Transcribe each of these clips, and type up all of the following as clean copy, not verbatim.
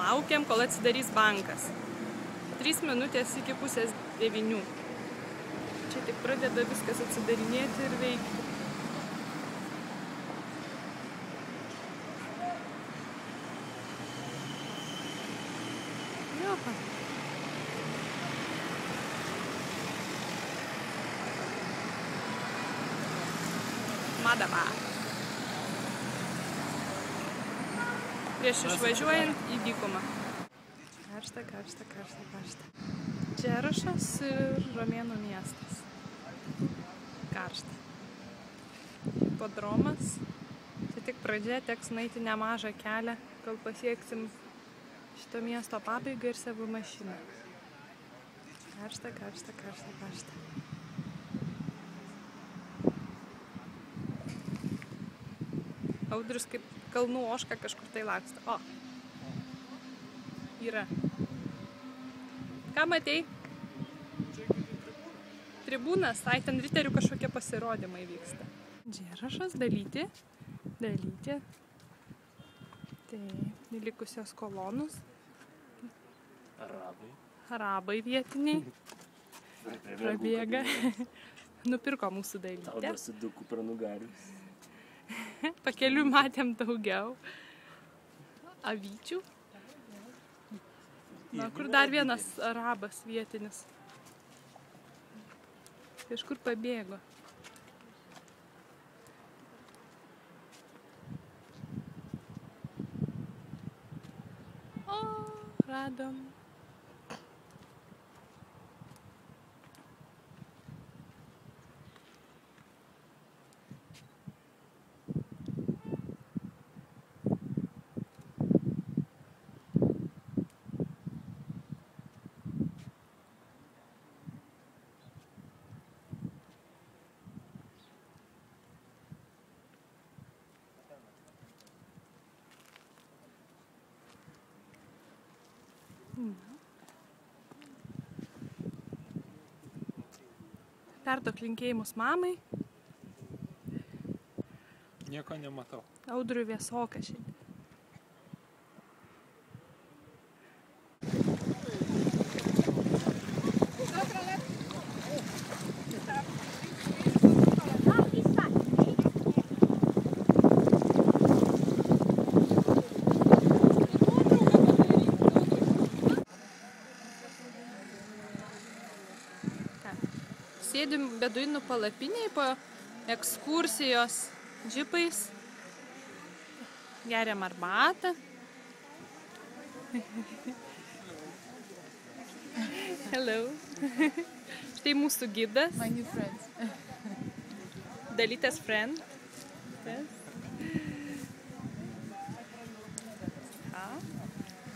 Laukiam, kol atsidarys bankas. 3 minutės iki 8:30. Čia tik pradeda viskas atsidarinėti ir veikti. Jopa. Madaba. Prieš išvažiuojant į dykumą. Karšta. Džerušas ir Romėnų miestas. Karšta. Hipodromas. Čia tik pradžia, teks nueiti nemažą kelią, kol pasieksim šito miesto pabaigą ir savo mašiną. Karšta. Audrius kaip kalnų ožka kažkur tai laksto. O, yra. Ką matei? Tribūnas, ai ten riterių kažkokie pasirodymai vyksta. Džerašas, dalytė. Tai likusios kolonus. Arabai vietiniai. Prabėga. Nupirko mūsų dalytę. Taudosi du kupranugarius. Pakeliui matėm daugiau avyčių. Na, kur dar vienas arabas vietinis. Kažkur pabėgo. O, radom. Perduok linkėjimus mamai. Nieko nematau. Audriui vėsoka šiandien. Sėdim beduinų palapiniai po ekskursijos džipais. Geriam arbatą. Hello. Štai mūsų gidas. My new friends. Dalytės friend. Yes.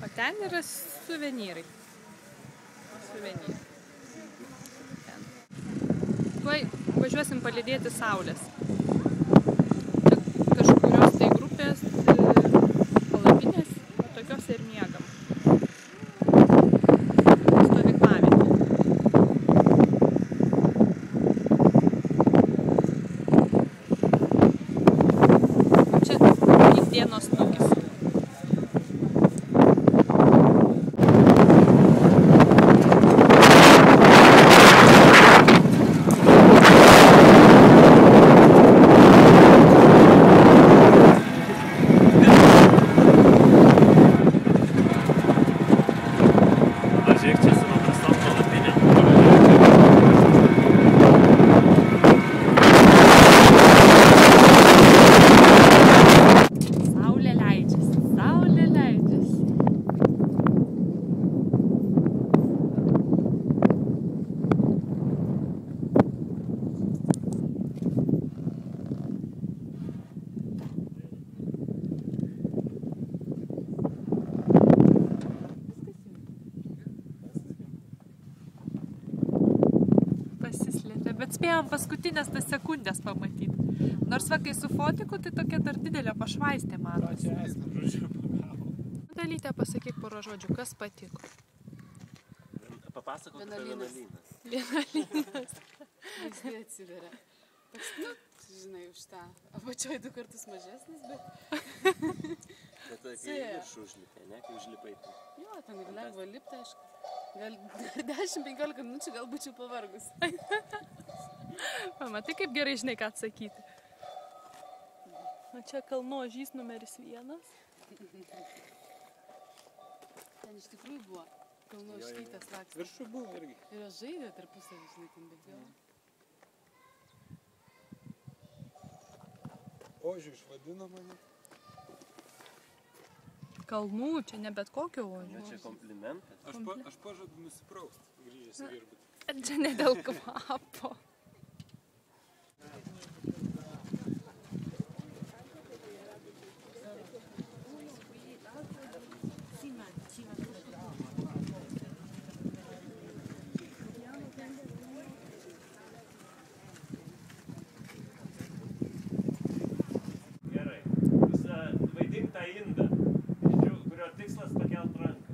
O ten yra suvenyrai. Tuoj važiuosim palydėti saulės. Čia kažkurios tai grupės palapinės, tokios ir miegam. Stovyklavietė. Čia dienos nukis. Bet spėjom paskutinės tas sekundės pamatyti. Nors va, kai su fotiku, tai tokia dar didelė pašvaistė matosi. Dalytė, pasakyk porą žodžių, kas patiko? Papasakok apie vienuolyną. Vienuolynas. Vaizdai atsiveria. Toks, žinai, už tą. Apačioj 2 kartus mažesnis, bet... Bet tai kai viršų užlipė, ne? Kai užlipai. Jo, ten ir lengva lipti, aišku. Gal 10-15 minučių gal būčiau pavargus. Matai, kaip gerai žinai, ką atsakyti. O čia kalno ožys numeris 1. Ten iš tikrųjų buvo kalno ožkytės lakstė. Viršų buvo irgi. Ir aš žaidė tarpusavį, žinai, ten bėgėjo. Ožių išvadino mane. Kalnų, čia ne bet kokio ožio. Čia komplimentas. Aš pažadu nusipraust, grįžęs į viešbutį. Čia ne dėl kvapo. Gerai. Jūs vaidink tą indą, kurio tikslas pakelt ranką.